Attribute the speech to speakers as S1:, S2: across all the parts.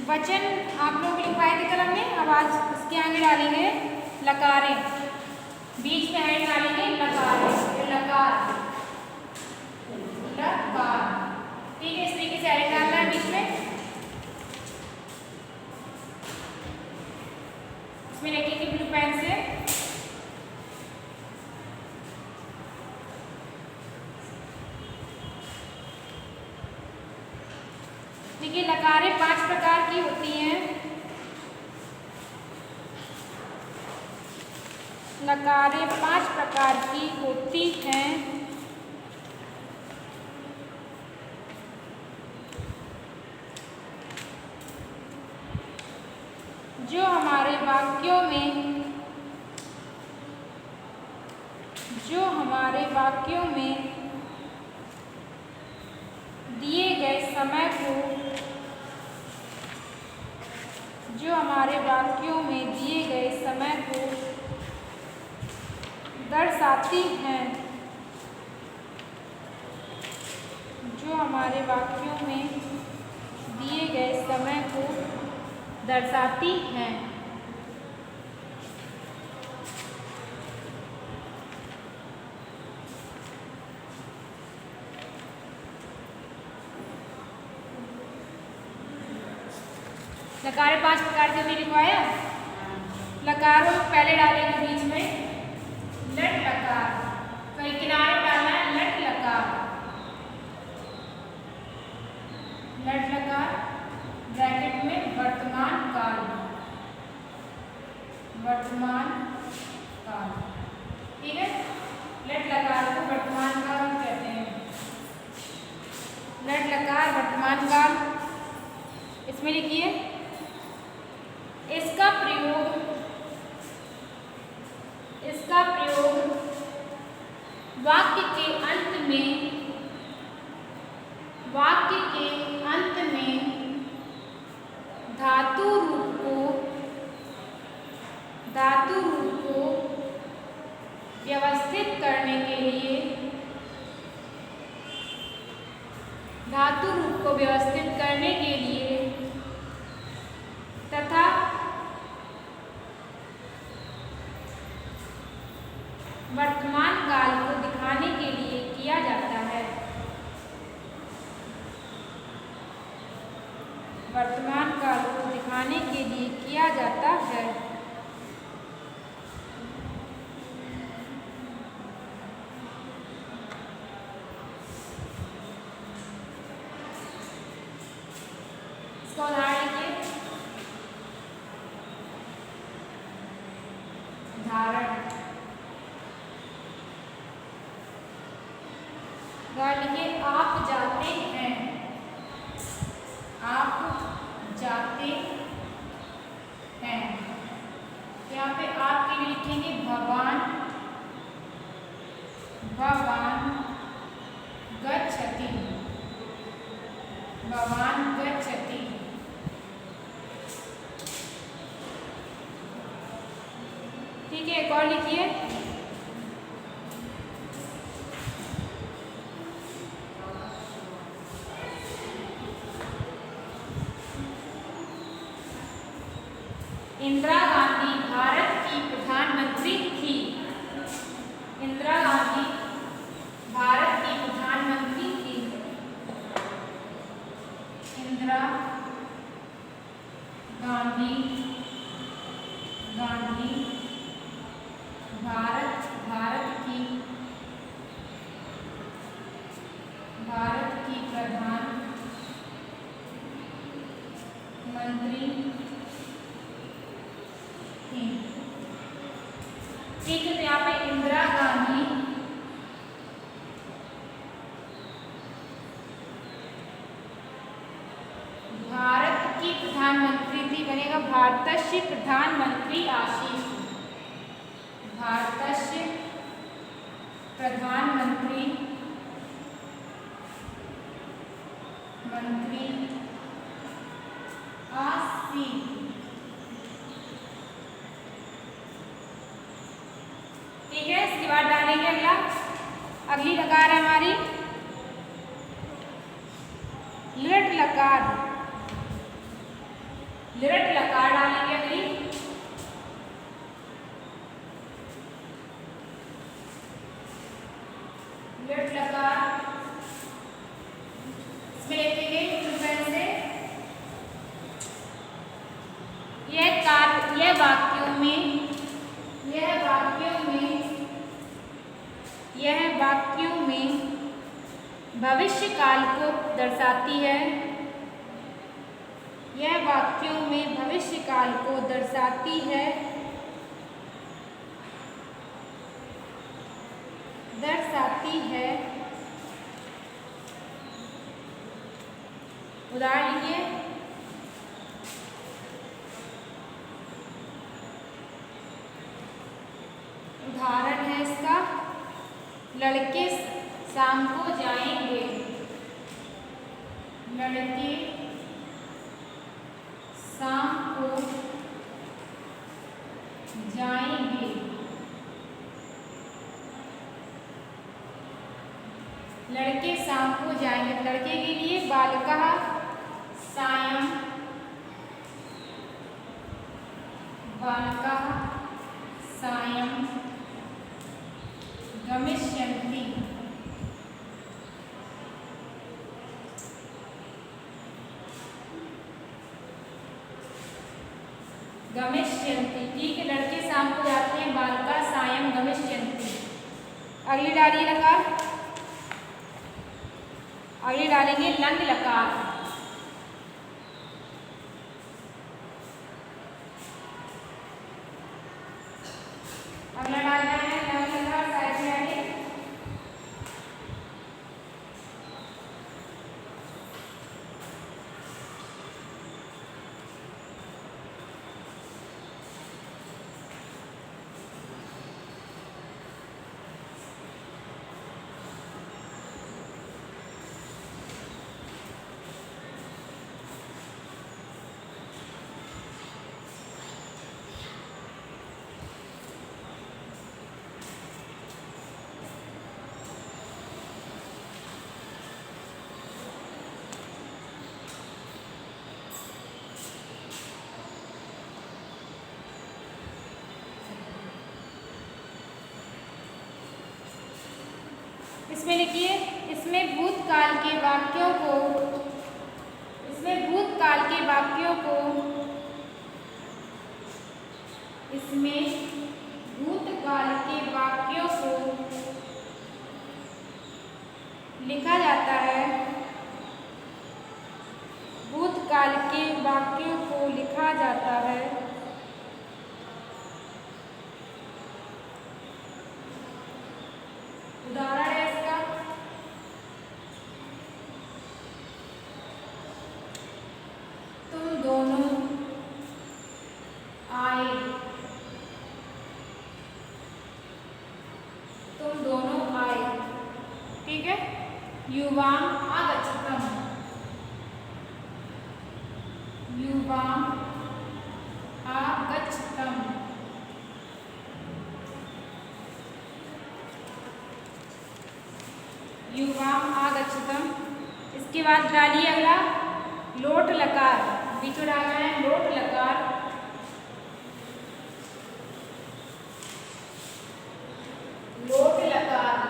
S1: वचन आप लोगों को लिखवाए थे कलम में, अब आज इसके आगे डालेंगे लकारें, बीच में एंड डालेंगे लकारें, लकार लकार। ठीक है, इस तरीके से एंड डालना है बीच में। इसमें लिखेंगे ब्लू पेन से देखिए लकारें 5 प्रकार की होती हैं। लकारें 5 प्रकार की होती हैं। जो हमारे वाक्यों में दिए गए समय को दर्शाती हैं। जो हमारे वाक्यों में दिए गए समय को दर्शाती हैं। लकारें 5 प्रकार की लिखवाया। लकारों पहले डालेंगे बीच में लट लकार, कहीं किनारे डालना है लट लकार, लट लकार ब्रैकेट में वर्तमान काल, ठीक है। लट लकार को वर्तमान काल कहते हैं, लट लकार वर्तमान काल। इसमें लिखिए इसका प्रयोग वाक्य के अंत में धातु रूप को व्यवस्थित करने के लिए तथा वर्तमान काल को दिखाने के लिए किया जाता है। वर्तमान काल को दिखाने के लिए किया जाता है। इसका उदाहरण लिखिए धारण, लिखिए आप जाते हैं, आप जाते हैं। यहाँ पे आप के लिए लिखेंगे भवान गच्छति, भवान गच्छति। ठीक है, एक और लिखिए इंदिरा गांधी भारत की प्रधानमंत्री थी। इंदिरा गांधी भारत की प्रधानमंत्री थी। इंदिरा गांधी भारत की प्रधानमंत्री थी। ठीक है, तो यहाँ पे इंदिरा गांधी भारत की प्रधानमंत्री थी, बनेगा भारतस्य प्रधानमंत्री आशीष। भारतस्य प्रधानमंत्री आशीष। ठीक है, इसके बाद डालेंगे अगली लकार है हमारी लट लकार। लिरट लकार डालेंगे अगली। लिरट लकार इसमें लिखेंगे पेन से। यह वाक्यों में भविष्य काल को दर्शाती है। यह वाक्यों में भविष्य काल को दर्शाती है। उदाहरण लिखिए। उदाहरण है इसका, लड़के शाम को जाएंगे। लड़के शाम को जाएंगे। लड़के शाम को जाएंगे। लड़के के लिए बालकः सायं, बालकः सायं गमिष्यन्ति। गमिष्यन्ति, ठीक है। लड़के शाम को जाते हैं, बालकः सायं गमिष्यन्ति। अगली डालिए लकार। अगली डालेंगे लंग लकार। अगला डालना है लंग लकार, साइड में आगे। इसमें लिखिए, इसमें भूतकाल के वाक्यों को इसमें भूतकाल के वाक्यों को लिखा जाता है। भूतकाल के वाक्यों को लिखा जाता है। उदाहरण है इसका, तुम दोनों आए। तुम दोनों आए, ठीक है। युवां आगच्छतम्। युवां आगच्छतम्। युवां आगच्छतम्। इसके बाद डालिए अगला लोट लकार। बीच में डालना है लोट लकार। लोट लकार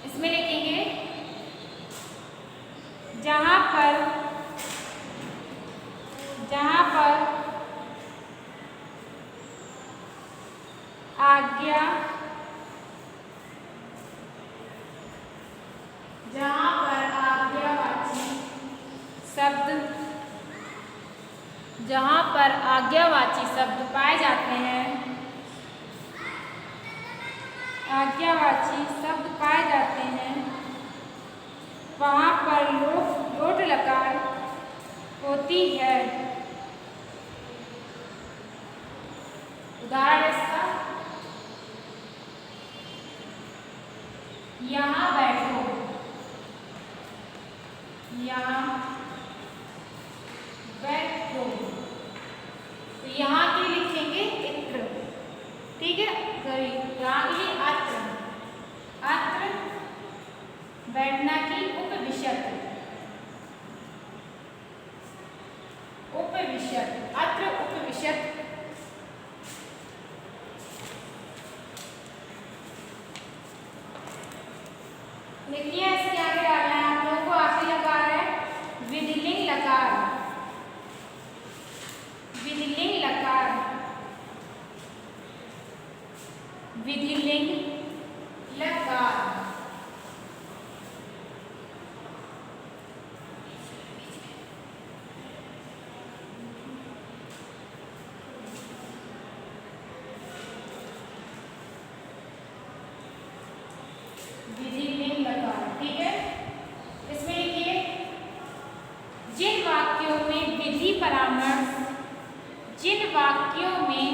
S1: इसमें लिखेंगे, जहां पर आज्ञावाची शब्द पाए जाते हैं। आज्ञावाची शब्द पाए जाते हैं, वहां पर लोट लकार होती है। उदाहरण इसका, यहाँ बैठो। यहाँ बैठो, तो यहाँ के लिखेंगे इत्र, ठीक है। सॉरी, यहाँ के लिए अत्र। अत्र बैठना की लिखिए, इसके आगे डालना है आप लोगों को। आखिरी लकार है विधिलिंग लकार, विधिलिंग लकार, विधिलिंग लकार। विधिलिंग लकार, ठीक है। इसमें लिखिए, जिन वाक्यों में विधि परामर्श, जिन वाक्यों में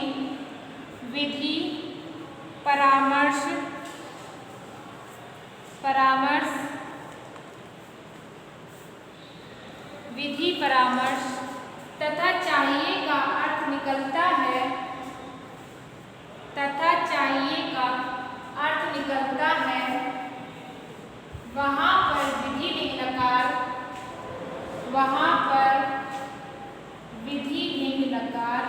S1: विधि परामर्श, परामर्श, विधि परामर्श तथा चाहिए का अर्थ निकलता है, तथा चाहिए का अर्थ निकलता है, वहाँ पर विधिलिंग लकार, वहाँ पर विधिलिंग लकार,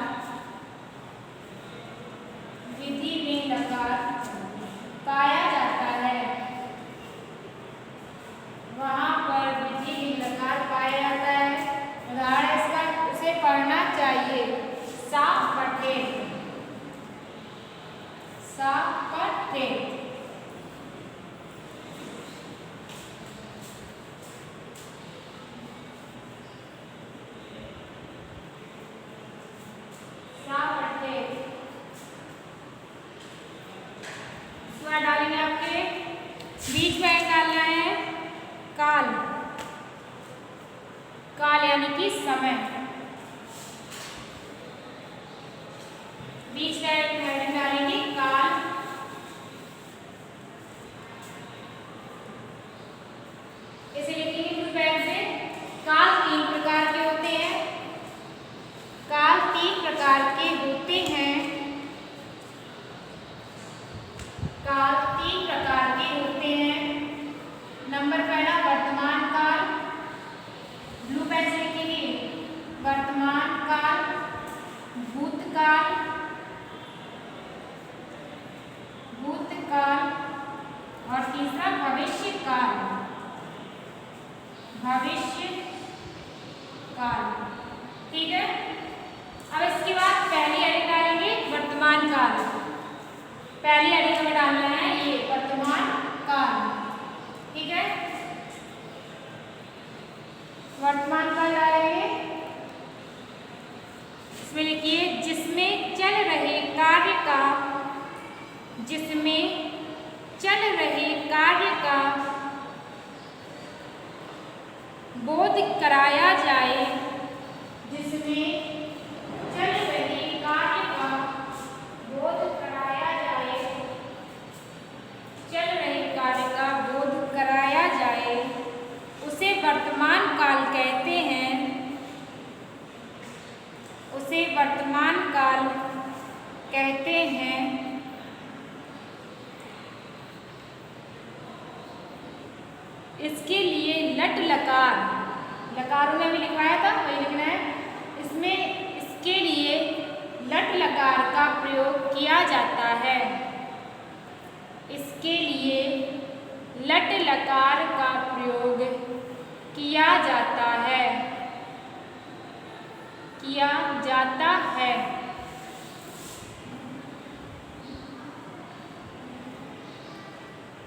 S1: विधिलिंग लकार पाया जाता है, वहाँ पर विधिलिंग लकार पाया जाता है। उदाहरण इसका, उसे पढ़ना चाहिए, सा पठेत, सा पठेत। डालेंगे आपके बीच में डालना है काल, काल यानी कि समय। बीच में हेडिंग डालेंगे काल। इसे लिखेंगे ब्लू पेन से। काल 3 प्रकार के होते हैं, काल 3 प्रकार के होते हैं, काल 3 प्रकार के होते हैं। नंबर पहला वर्तमान काल, ब्लू पेन से लिखेंगे वर्तमान काल, भूतकाल, भूतकाल और तीसरा भविष्य काल, भविष्य काल, ठीक है। अब इसके बाद पहली हेडिंग डालेंगे वर्तमान काल। पहली हेडिंग में डालना है ये वर्तमान काल, ठीक है। वर्तमान काल डालेंगे, इसमें लिखिए जिसमें चल रहे कार्य का, जिसमें चल रहे कार्य का बोध कराया जाए, जिसमें चल रहे कार्य का बोध कराया जाए, चल रहे कार्य का बोध कराया जाए, उसे वर्तमान काल कहते हैं, उसे वर्तमान काल कहते हैं। इसके लिए लट लकार, लकारों में भी लिखवाया था वही लिखना है। इसमें इसके लिए लट लकार का प्रयोग किया जाता है, इसके लिए लट लकार का प्रयोग किया जाता है, किया जाता है।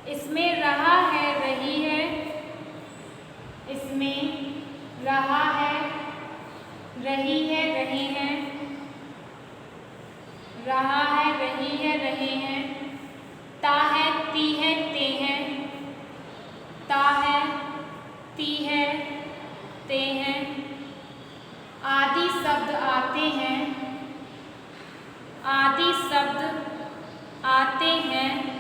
S1: इसमें रहा है, रही है, इसमें रहा है, रही है, रही है, रहा है, रही है, रहे हैं, ता है, ती है, ते हैं, ता है, ती है, ते हैं, आदि शब्द आते हैं, आदि शब्द आते हैं।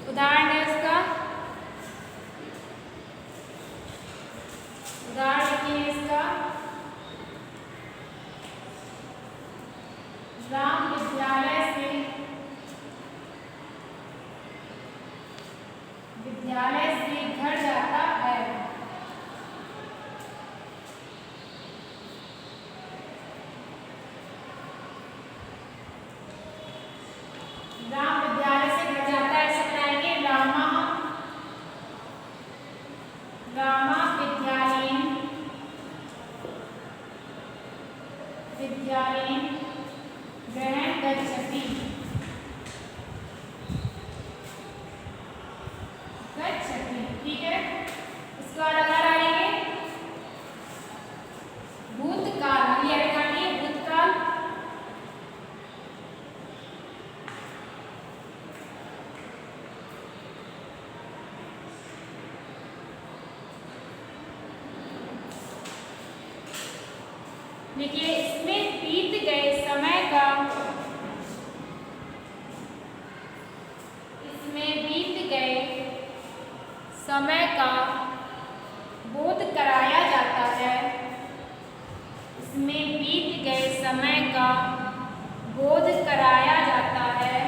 S1: उदाहरण है इसका, उदाहरण लिखिए इसका, देखिए इसमें बीत गए समय का, इसमें बीत गए समय का बोध कराया जाता है। इसमें बीत गए समय का बोध कराया जाता है,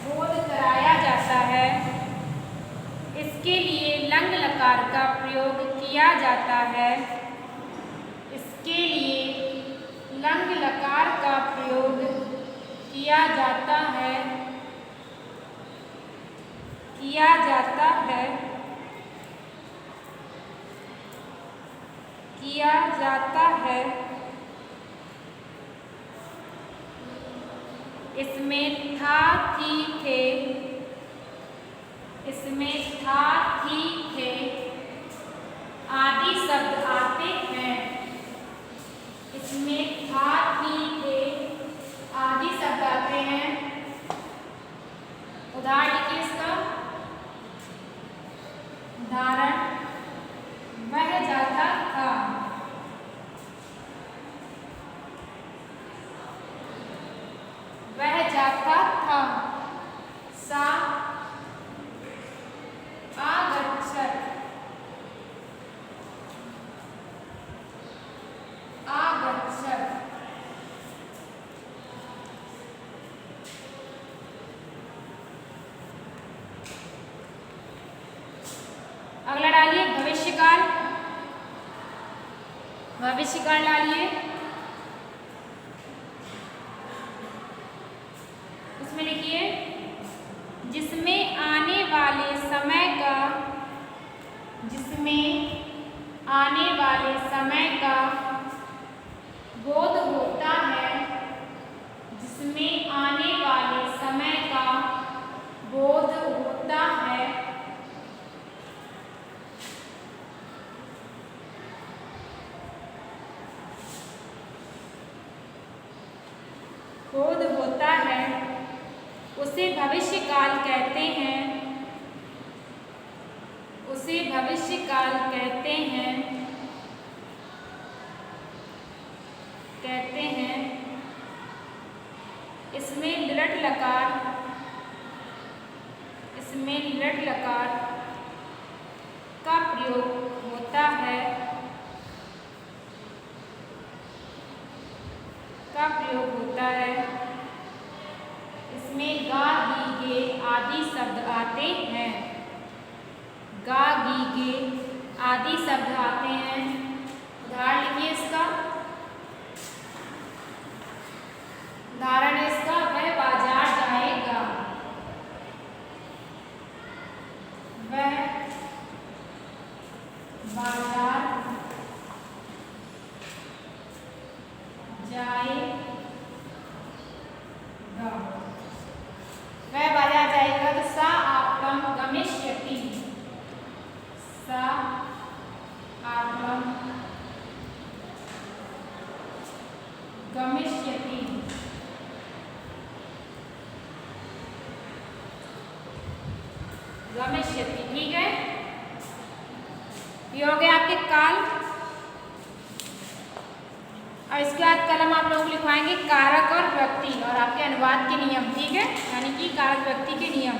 S1: बोध कराया जाता है। इसके लिए लंग लकार का प्रयोग किया जाता है। इसके लिए लंग लकार का प्रयोग किया जाता है, किया जाता है, किया जाता है। इसमें था थी थे, इसमें था थी थे आदि शब्द आते हैं। इसमें था थी थे आदि शब्द आते हैं। उदाहरण लिखिए इसका। उदाहरण, वह जाता था, वह जाता था। सा आगच्छत्, आगच्छत्। अगला डालिए भविष्यकाल, भविष्यकाल डालिए। उसमें लिखिए जिसमें आने वाले समय का, जिसमें आने वाले समय का बोध होता है, जिसमें आने वाले समय का बोध होता है। बोध होता है उसे भविष्यकाल कहते हैं, उसे भविष्यकाल कहते हैं, कहते हैं। इसमें लिट् लकार, इसमें लिट् लकार का प्रयोग होता है, का प्रयोग होता है। इसमें गा गी गे आदि शब्द आते हैं, गा गी गे आदि शब्द आते हैं। उदाहरण लिखिए इसका। उदाहरण है इसका, वह बाजार जाएगा, वह बाजार जाएगा, वह बाजार जाएगा। तो सा आपलम गमिष्यति, सा आपलम गमिष्यति। गमिष्यति, ठीक है। ये हो गए आपके काल। और इसके बाद कलम आप लोग लिखवाएंगे कारक और व्यक्ति और आपके अनुवाद के नियम, ठीक है, यानी कि कारक व्यक्ति के नियम।